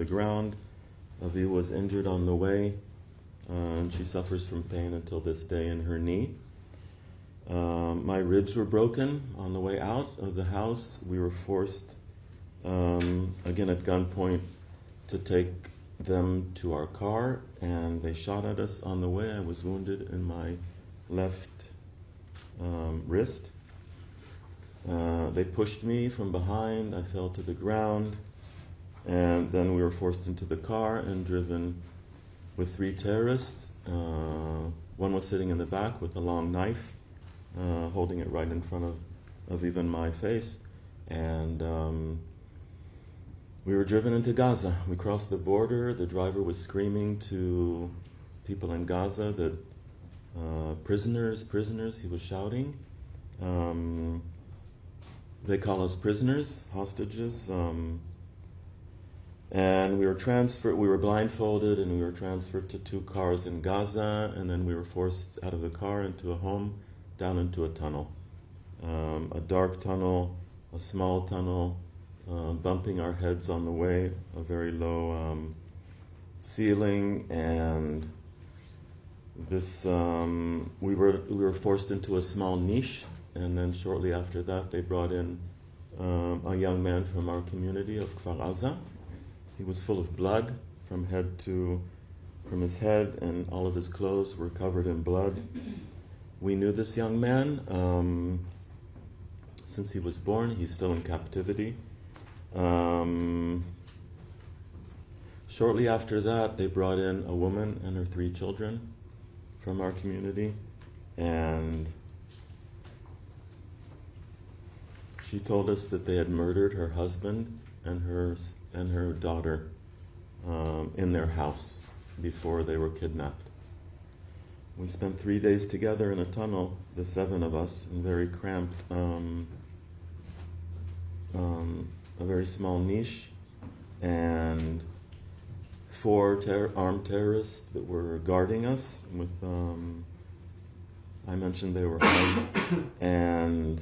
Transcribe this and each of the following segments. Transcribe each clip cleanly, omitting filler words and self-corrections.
the ground. Aviva was injured on the way, and she suffers from pain until this day in her knee. My ribs were broken on the way out of the house. We were forced, again at gunpoint, to take them to our car, and they shot at us on the way. I was wounded in my left wrist. They pushed me from behind. I fell to the ground, and then we were forced into the car and driven with 3 terrorists. One was sitting in the back with a long knife, holding it right in front of even my face, and we were driven into Gaza. We crossed the border. The driver was screaming to people in Gaza that prisoners, prisoners, he was shouting. They call us prisoners, hostages. And we were transferred, we were blindfolded, and we were transferred to 2 cars in Gaza, and then we were forced out of the car into a home, down into a tunnel. A dark tunnel, a small tunnel, bumping our heads on the way, a very low ceiling, and this we were forced into a small niche, and then shortly after that they brought in a young man from our community of Ex-Gaza. He was full of blood from his head, and all of his clothes were covered in blood. We knew this young man since he was born. He's still in captivity. Shortly after that, they brought in a woman and her 3 children from our community, and she told us that they had murdered her husband and her daughter in their house before they were kidnapped. We spent 3 days together in a tunnel, the 7 of us, in very cramped, a very small niche, and 4 armed terrorists that were guarding us with, I mentioned they were armed, and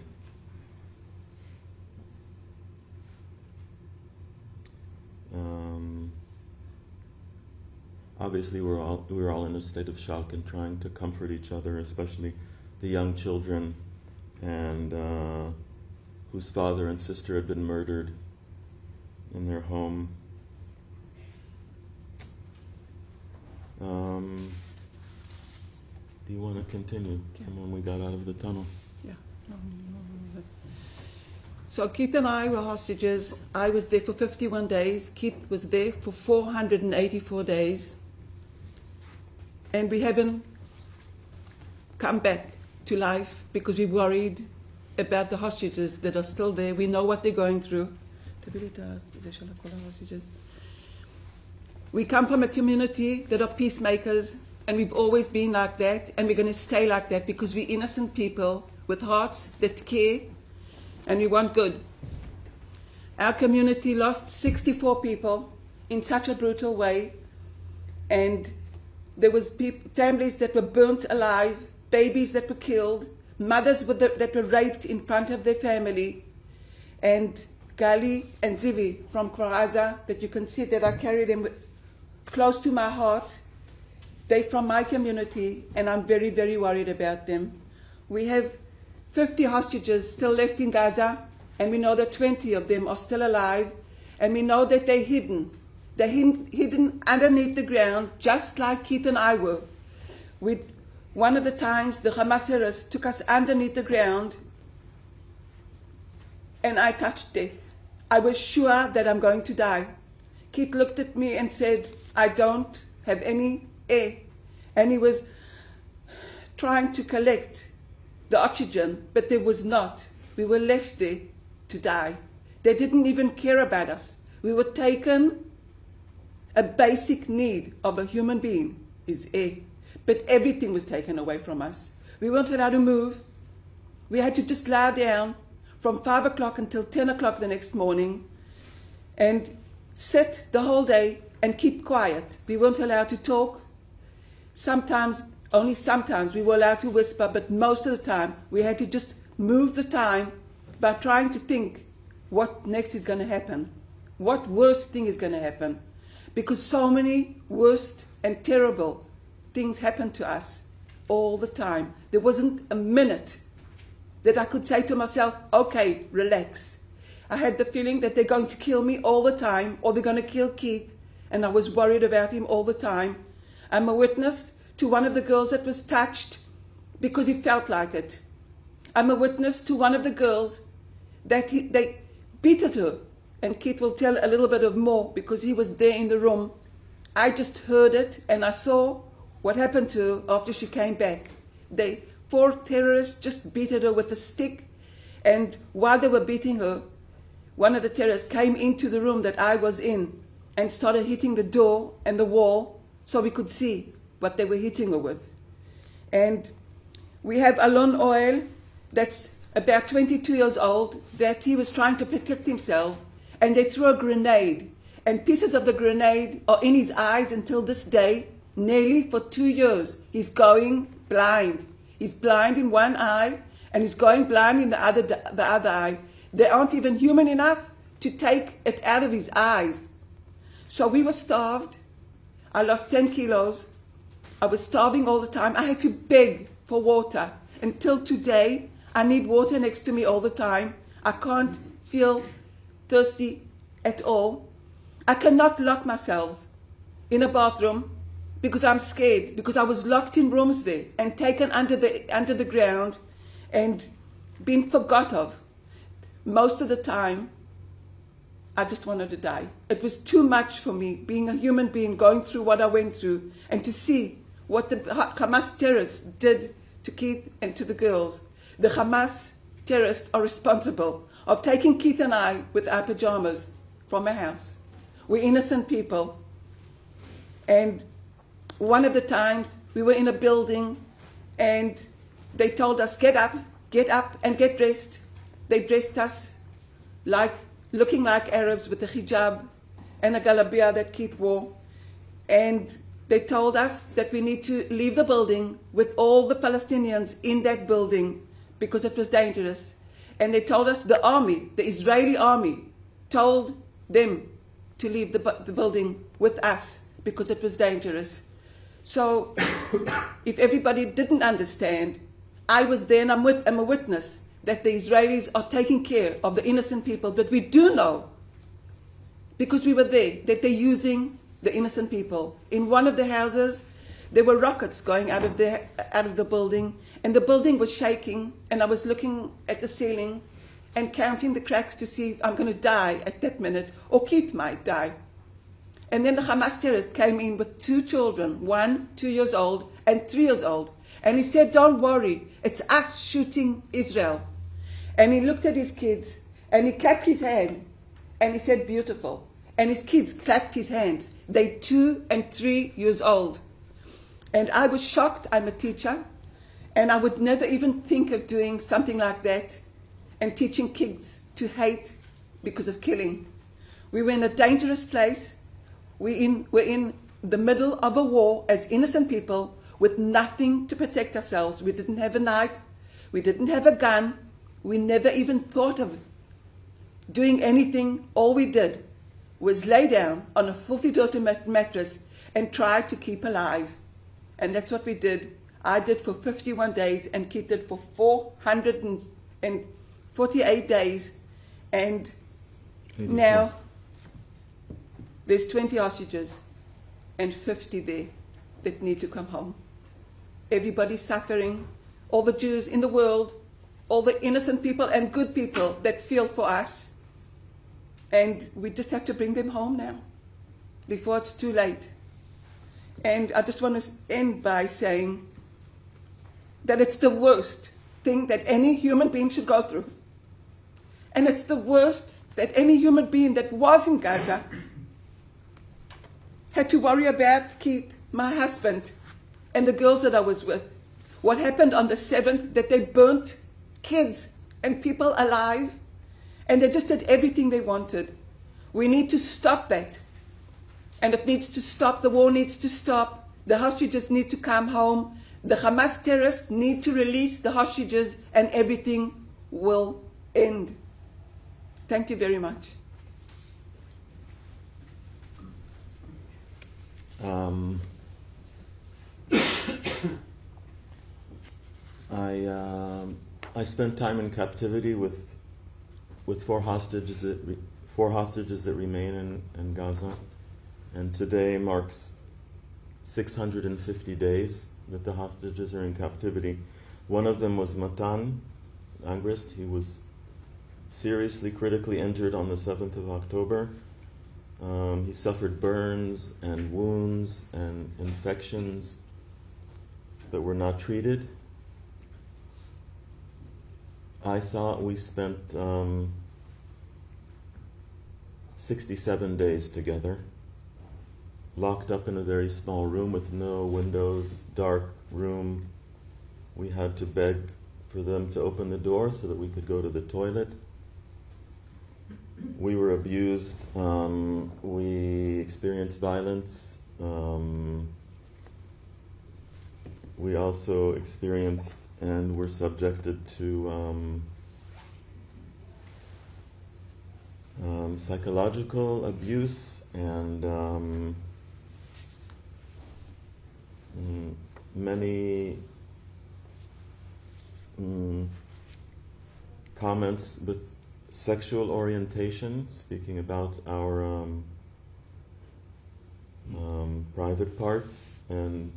obviously we were all in a state of shock and trying to comfort each other, especially the young children, and whose father and sister had been murdered in their home. Do you want to continue from when we got out of the tunnel? Yeah. So Keith and I were hostages. I was there for 51 days. Keith was there for 484 days. And we haven't come back to life because we're worried about the hostages that are still there. We know what they're going through. We come from a community that are peacemakers, and we've always been like that, and we're going to stay like that because we're innocent people with hearts that care, and we want good. Our community lost 64 people in such a brutal way, and there was families that were burnt alive, babies that were killed, mothers that were raped in front of their family, and Gali and Zivi from Ex-Gaza, that you can see that I carry them close to my heart. They're from my community, and I'm very, very worried about them. We have 50 hostages still left in Gaza, and we know that 20 of them are still alive, and we know that they're hidden. They're hidden underneath the ground, just like Keith and I were. One of the times, the Hamas terrorists took us underneath the ground, and I touched death. I was sure that I'm going to die. Keith looked at me and said, I don't have any air. And he was trying to collect the oxygen, but there was not. We were left there to die. They didn't even care about us. We were taken. A basic need of a human being is air. But everything was taken away from us. We weren't allowed to move. We had to just lie down from 5 o'clock until 10 o'clock the next morning and sit the whole day and keep quiet. We weren't allowed to talk. Sometimes, only sometimes, we were allowed to whisper, but most of the time we had to just move the time by trying to think what next is going to happen. What worst thing is going to happen? because so many worst and terrible things happen to us all the time. There wasn't a minute that I could say to myself, okay, relax. I had the feeling that they're going to kill me all the time, or they're going to kill Keith, and I was worried about him all the time. I'm a witness to one of the girls that was touched because he felt like it. I'm a witness to one of the girls that they beat at her, and Keith will tell a little bit of more because he was there in the room. I just heard it, and I saw what happened to her after she came back. 4 terrorists just beat at her with a stick, and while they were beating her, one of the terrorists came into the room that I was in and started hitting the door and the wall so we could see what they were hitting her with. And we have Alon Oil, that's about 22 years old, that he was trying to protect himself, and they threw a grenade, and pieces of the grenade are in his eyes until this day. Nearly for 2 years, he's going blind. He's blind in one eye, and he's going blind in the other eye. They aren't even human enough to take it out of his eyes. So we were starved. I lost 10 kilos. I was starving all the time. I had to beg for water. Until today, I need water next to me all the time. I can't feel thirsty at all. I cannot lock myself in a bathroom because I'm scared, because I was locked in rooms there and taken under the ground and been forgot of. Most of the time, I just wanted to die. It was too much for me, being a human being, going through what I went through, and to see what the Hamas terrorists did to Keith and to the girls. The Hamas terrorists are responsible of taking Keith and I with our pajamas from our house. We're innocent people. And one of the times we were in a building and they told us, get up and get dressed. They dressed us looking like Arabs with a hijab and a galabia that Keith wore. And they told us that we need to leave the building with all the Palestinians in that building because it was dangerous. And they told us the army, the Israeli army, told them to leave the building with us because it was dangerous. So if everybody didn't understand, I was there and I'm a witness that the Israelis are taking care of the innocent people. But we do know, because we were there, that they're using the innocent people. In one of the houses, there were rockets going out of the building, and the building was shaking, and I was looking at the ceiling and counting the cracks to see if I'm going to die at that minute, or Keith might die. And then the Hamas terrorist came in with 2 children, 1 2 years old and 3 years old. And he said, don't worry, it's us shooting Israel. And he looked at his kids and he clapped his hand and he said, beautiful. And his kids clapped his hands. They're 2 and 3 years old. And I was shocked. I'm a teacher. And I would never even think of doing something like that and teaching kids to hate because of killing. We were in a dangerous place. We're in the middle of a war as innocent people with nothing to protect ourselves. We didn't have a knife. We didn't have a gun. We never even thought of doing anything. All we did was lay down on a filthy, dirty mattress and try to keep alive. And that's what we did. I did for 51 days and Keith did for 448 days. And 84. Now there's 20 hostages and 50 there that need to come home. Everybody's suffering, all the Jews in the world, all the innocent people and good people that feel for us. And we just have to bring them home now before it's too late. And I just want to end by saying that it's the worst thing that any human being should go through. And it's the worst that any human being that was in Gaza had to worry about Keith, my husband, and the girls that I was with. What happened on the 7th, that they burnt kids and people alive, and they just did everything they wanted. We need to stop that. And it needs to stop. The war needs to stop. The hostages need to come home. The Hamas terrorists need to release the hostages, and everything will end. Thank you very much. Um, I spent time in captivity with four hostages that remain in Gaza, and today marks 650 days that the hostages are in captivity. One of them was Matan Angrist. He was seriously critically injured on the 7th of October. He suffered burns and wounds and infections that were not treated. We spent 67 days together, locked up in a very small room with no windows, dark room. We had to beg for them to open the door so that we could go to the toilet. We were abused. We experienced violence. We also experienced and were subjected to psychological abuse and many comments with sexual orientation, speaking about our private parts, and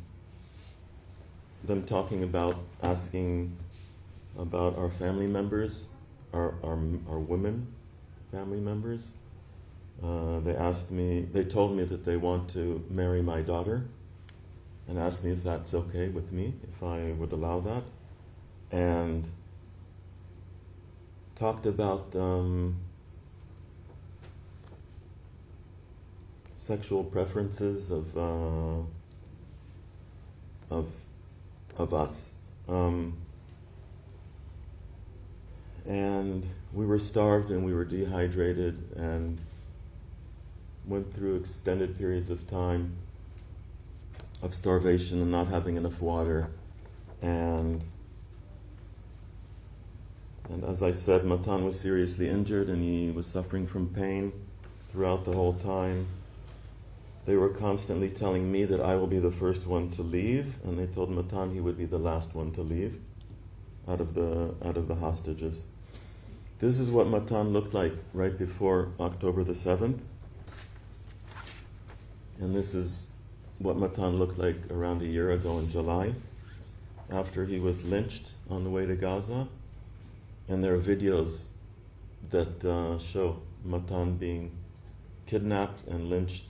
them talking about, asking about our family members, our women family members. They told me that they want to marry my daughter and asked me if that's okay with me, if I would allow that, and talked about sexual preferences of us, and we were starved and we were dehydrated and went through extended periods of time of starvation and not having enough water, and as I said, Matan was seriously injured and he was suffering from pain throughout the whole time. They were constantly telling me that I will be the first one to leave, and they told Matan he would be the last one to leave out of the hostages. This is what Matan looked like right before October the 7th. And this is what Matan looked like around a year ago in July, after he was lynched on the way to Gaza. And there are videos that show Matan being kidnapped and lynched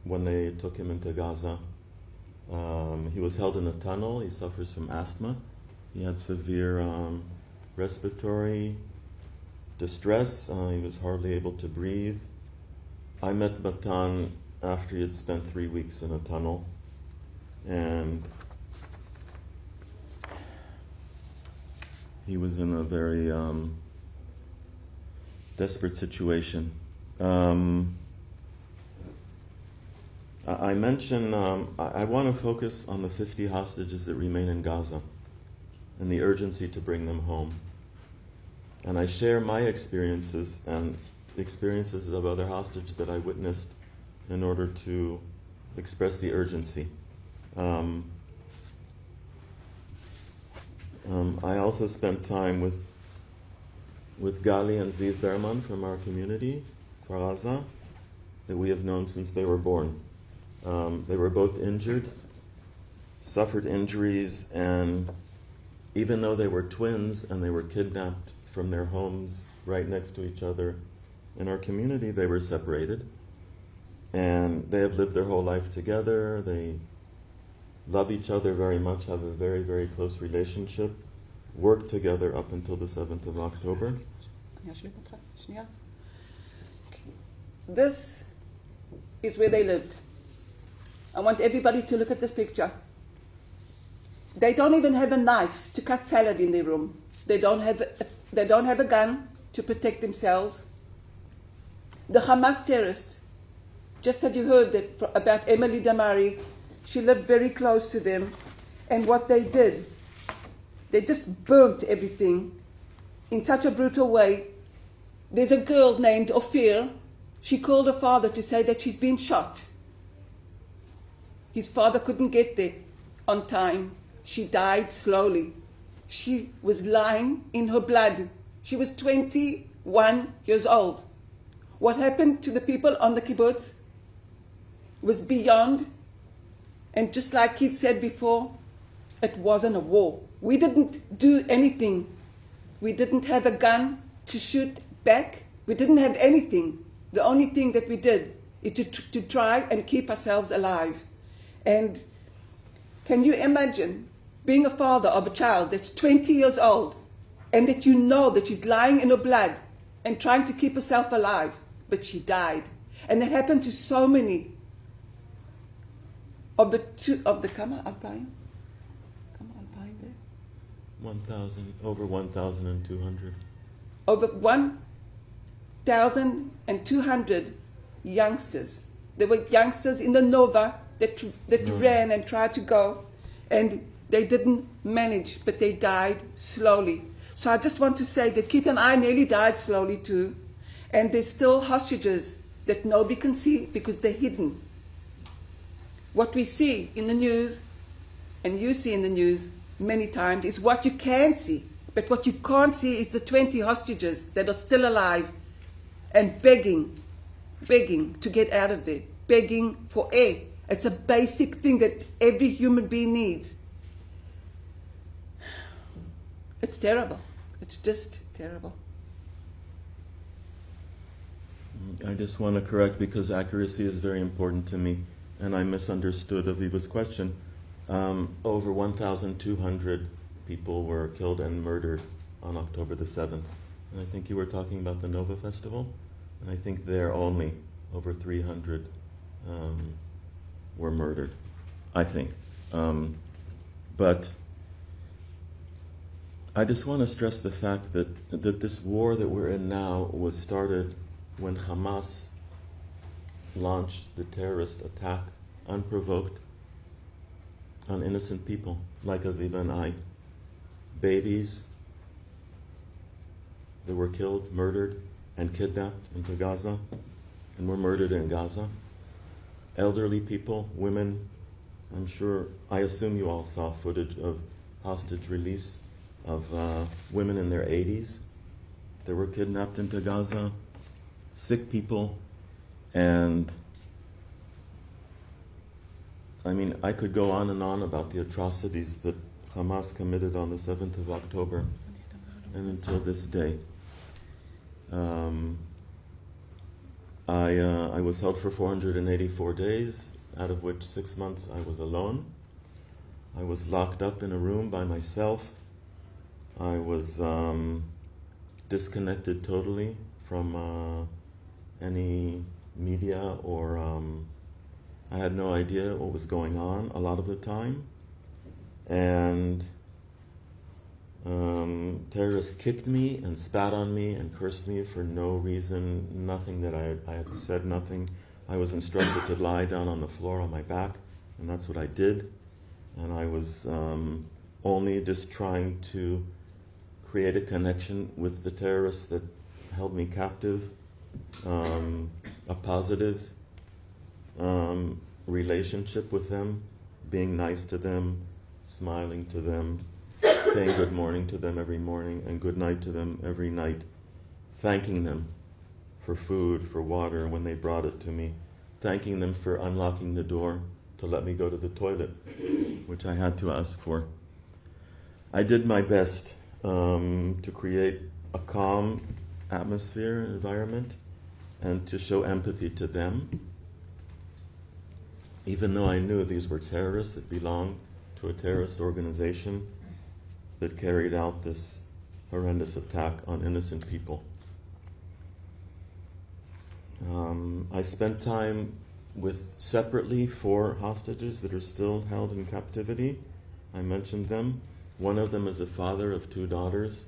when they took him into Gaza. He was held in a tunnel. He suffers from asthma. He had severe respiratory distress. He was hardly able to breathe. I met Matan after he had spent 3 weeks in a tunnel, and he was in a very desperate situation. I mentioned, I want to focus on the 50 hostages that remain in Gaza and the urgency to bring them home. And I share my experiences and the experiences of other hostages that I witnessed in order to express the urgency. I also spent time with Gali and Ziv Berman from our community, Kfar Aza, that we have known since they were born. They were both injured, suffered injuries, and even though they were twins and they were kidnapped from their homes right next to each other in our community, they were separated. And they have lived their whole life together. They love each other very much, have a very, very close relationship, work together up until the 7th of October. This is where they lived. I want everybody to look at this picture. They don't even have a knife to cut salad in their room. They don't have a gun to protect themselves. The Hamas terrorists, just had you heard that about Emily Damari, she lived very close to them, and what they did, they just burnt everything in such a brutal way. There's a girl named Ophir. She called her father to say that she's been shot His father couldn't get there on time. She died slowly. She was lying in her blood. She was 21 years old. What happened to the people on the kibbutz was beyond, and just like Keith said before, it wasn't a war. We didn't do anything. We didn't have a gun to shoot back. We didn't have anything. The only thing that we did is to try and keep ourselves alive. And can you imagine being a father of a child that's 20 years old and that you know that she's lying in her blood and trying to keep herself alive, but she died? And that happened to so many of the Kama Alpine? over 1,200. Over 1,200 youngsters. There were youngsters in the Nova that ran and tried to go, and they didn't manage, but they died slowly. So I just want to say that Keith and I nearly died slowly too, and there's still hostages that nobody can see because they're hidden. What we see in the news, and you see in the news many times, is what you can see. But what you can't see is the 20 hostages that are still alive and begging to get out of there, begging for air. It's a basic thing that every human being needs. It's terrible. It's just terrible. I just want to correct, because accuracy is very important to me, and I misunderstood Aviva's question. Over 1,200 people were killed and murdered on October the 7th. And I think you were talking about the Nova Festival, and I think there only over 300 were murdered, I think. But I just want to stress the fact that this war that we're in now was started when Hamas launched the terrorist attack unprovoked on innocent people like Aviva and I. Babies that were killed, murdered, and kidnapped into Gaza, and were murdered in Gaza. Elderly people, women. I assume you all saw footage of hostage release of women in their 80s that were kidnapped into Gaza. Sick people. And I mean, I could go on and on about the atrocities that Hamas committed on the 7th of October and until this day. I was held for 484 days, out of which 6 months I was alone. I was locked up in a room by myself. I was disconnected totally from any media, or I had no idea what was going on a lot of the time. And terrorists kicked me and spat on me and cursed me for no reason, nothing that I had said, nothing. I was instructed to lie down on the floor on my back, and that's what I did. And I was only just trying to create a connection with the terrorists that held me captive, a positive relationship with them, being nice to them, smiling to them, saying good morning to them every morning and good night to them every night, thanking them for food, for water when they brought it to me, thanking them for unlocking the door to let me go to the toilet, which I had to ask for. I did my best to create a calm atmosphere and environment and to show empathy to them, even though I knew these were terrorists that belonged to a terrorist organization that carried out this horrendous attack on innocent people. I spent time with separately 4 hostages that are still held in captivity. I mentioned them. One of them is a father of 2 daughters,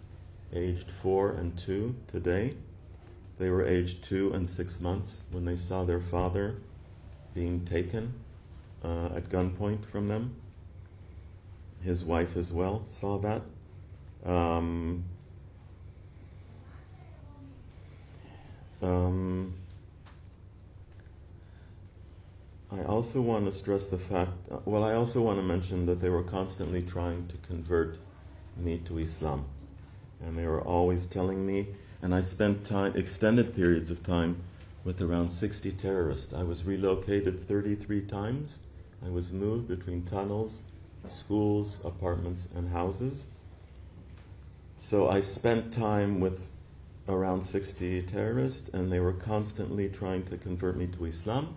aged 4 and 2 today. They were aged 2 and 6 months when they saw their father being taken at gunpoint from them. His wife as well saw that. I also want to stress the fact, I also want to mention that they were constantly trying to convert me to Islam. And they were always telling me, and I spent time, extended periods of time, with around 60 terrorists. I was relocated 33 times. I was moved between tunnels, schools, apartments, and houses. So I spent time with around 60 terrorists, and they were constantly trying to convert me to Islam,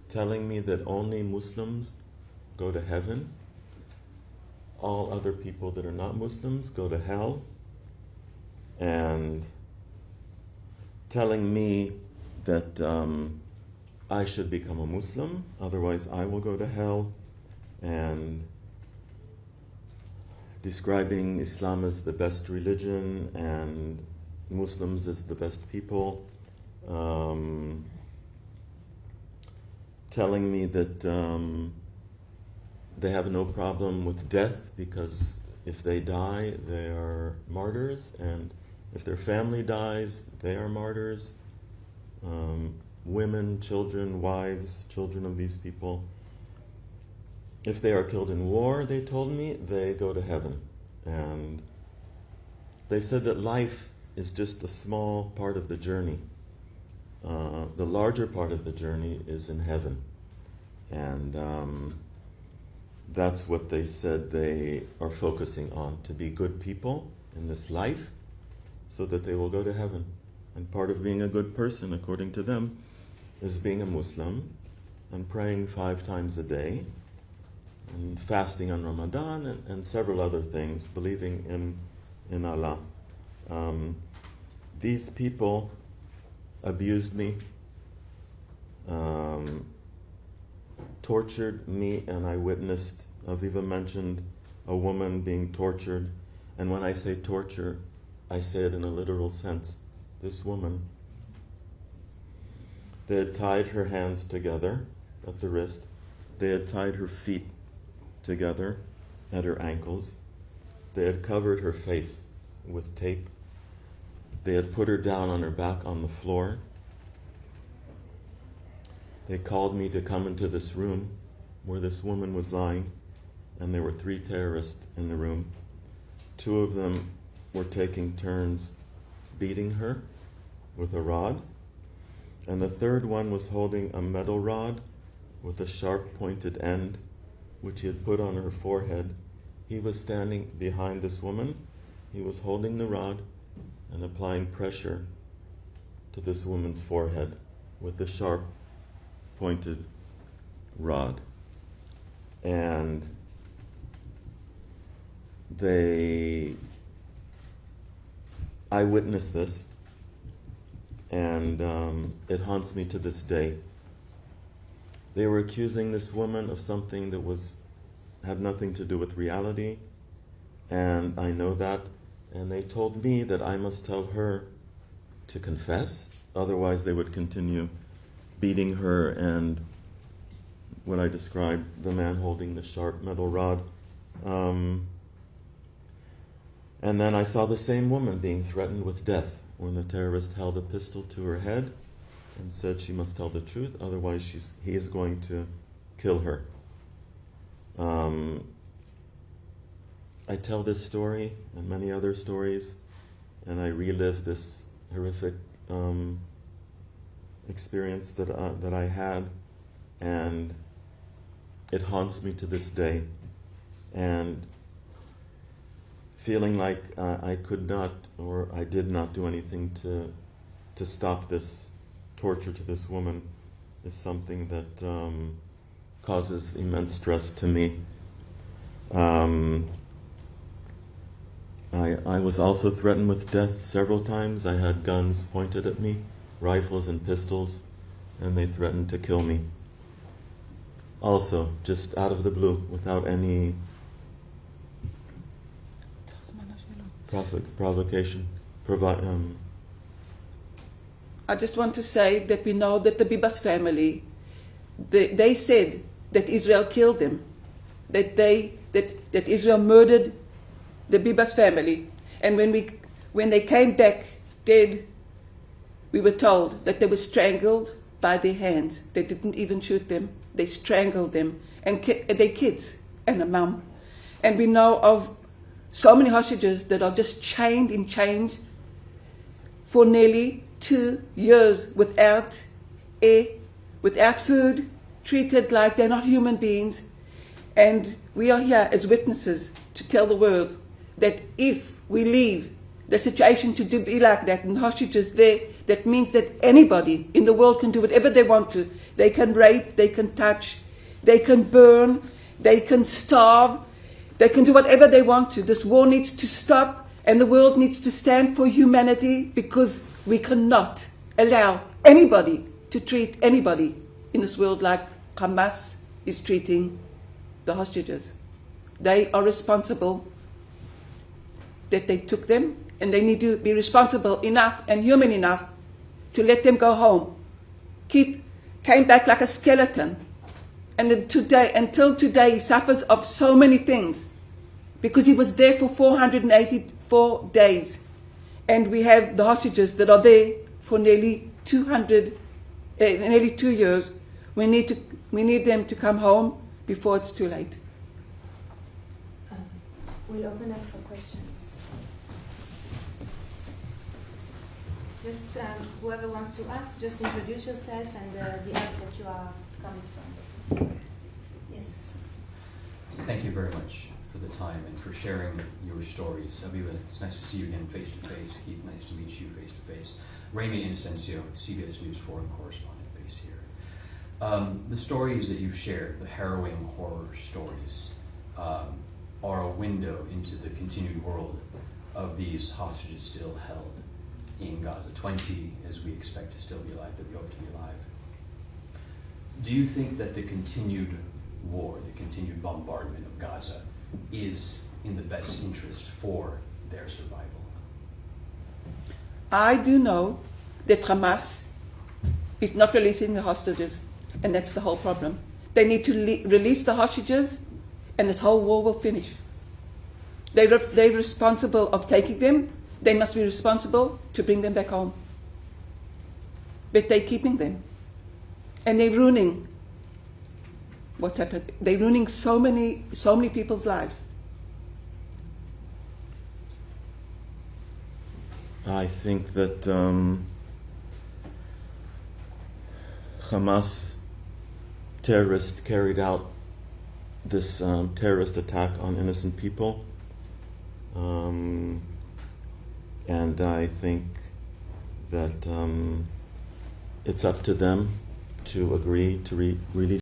telling me that only Muslims go to heaven. All other people that are not Muslims go to hell. And telling me that I should become a Muslim, otherwise I will go to hell. And describing Islam as the best religion and Muslims as the best people. Telling me that they have no problem with death because if they die, they are martyrs, and if their family dies, they are martyrs. Women, children, wives, children of these people, if they are killed in war, they told me, they go to heaven. And they said that life is just a small part of the journey. The larger part of the journey is in heaven. And that's what they said they are focusing on, to be good people in this life so that they will go to heaven. And part of being a good person, according to them, is being a Muslim and praying 5 times a day and fasting on Ramadan and several other things, believing in Allah. These people abused me, tortured me, and I witnessed, Aviva mentioned a woman being tortured, and when I say torture, I say it in a literal sense. This woman, they had tied her hands together at the wrist, they had tied her feet together at her ankles, they had covered her face with tape, they had put her down on her back on the floor. They called me to come into this room where this woman was lying, and there were 3 terrorists in the room. 2 of them were taking turns beating her with a rod, and the 3rd one was holding a metal rod with a sharp pointed end, which he had put on her forehead. He was standing behind this woman. He was holding the rod and applying pressure to this woman's forehead with the sharp pointed rod. And I witnessed this, and it haunts me to this day. They were accusing this woman of something that had nothing to do with reality, and I know that, and they told me that I must tell her to confess, otherwise they would continue beating her, and what I described, the man holding the sharp metal rod. And then I saw the same woman being threatened with death when the terrorist held a pistol to her head and said she must tell the truth, otherwise he is going to kill her. I tell this story and many other stories, and I relive this horrific experience that I had, and it haunts me to this day. And feeling like I could not, or I did not do anything to stop this torture to this woman is something that causes immense stress to me. I was also threatened with death several times. I had guns pointed at me, rifles and pistols, and they threatened to kill me. Also, just out of the blue, without any provocation. I just want to say that we know that the Bibas family, they said that Israel killed them, that Israel murdered the Bibas family, and when they came back dead, we were told that they were strangled by their hands. They didn't even shoot them. They strangled them. And their kids and a mum. And we know of so many hostages that are just chained in chains for nearly 2 years without air, without food, treated like they're not human beings. And we are here as witnesses to tell the world that if we leave the situation to be like that and hostages there, that means that anybody in the world can do whatever they want to. They can rape, they can touch, they can burn, they can starve, they can do whatever they want to. This war needs to stop, and the world needs to stand for humanity, because we cannot allow anybody to treat anybody in this world like Hamas is treating the hostages. They are responsible that they took them, and they need to be responsible enough and human enough to let them go home. Came back like a skeleton. And until today, he suffers of so many things, because he was there for 484 days. And we have the hostages that are there for nearly 2 years. We need them to come home before it's too late. We'll open up for questions. Just whoever wants to ask, just introduce yourself and the area that you are coming from. Yes. Thank you very much for the time and for sharing your stories. Aviva, it's nice to see you again face to face. Keith, nice to meet you face to face. Raimi Inocencio, CBS News foreign correspondent based here. The stories that you've shared, the harrowing horror stories, are a window into the continued world of these hostages still held in Gaza. 20, as we expect to still be alive, that we hope to be alive. Do you think that the continued war, the continued bombardment of Gaza, is in the best interest for their survival? I do know that Hamas is not releasing the hostages, and that's the whole problem. They need to release the hostages, and this whole war will finish. They're responsible of taking them. They must be responsible to bring them back home. But they're keeping them. And they're ruining what's happened. They're ruining so many people's lives. I think that Hamas terrorists carried out this terrorist attack on innocent people. And I think that it's up to them to agree to release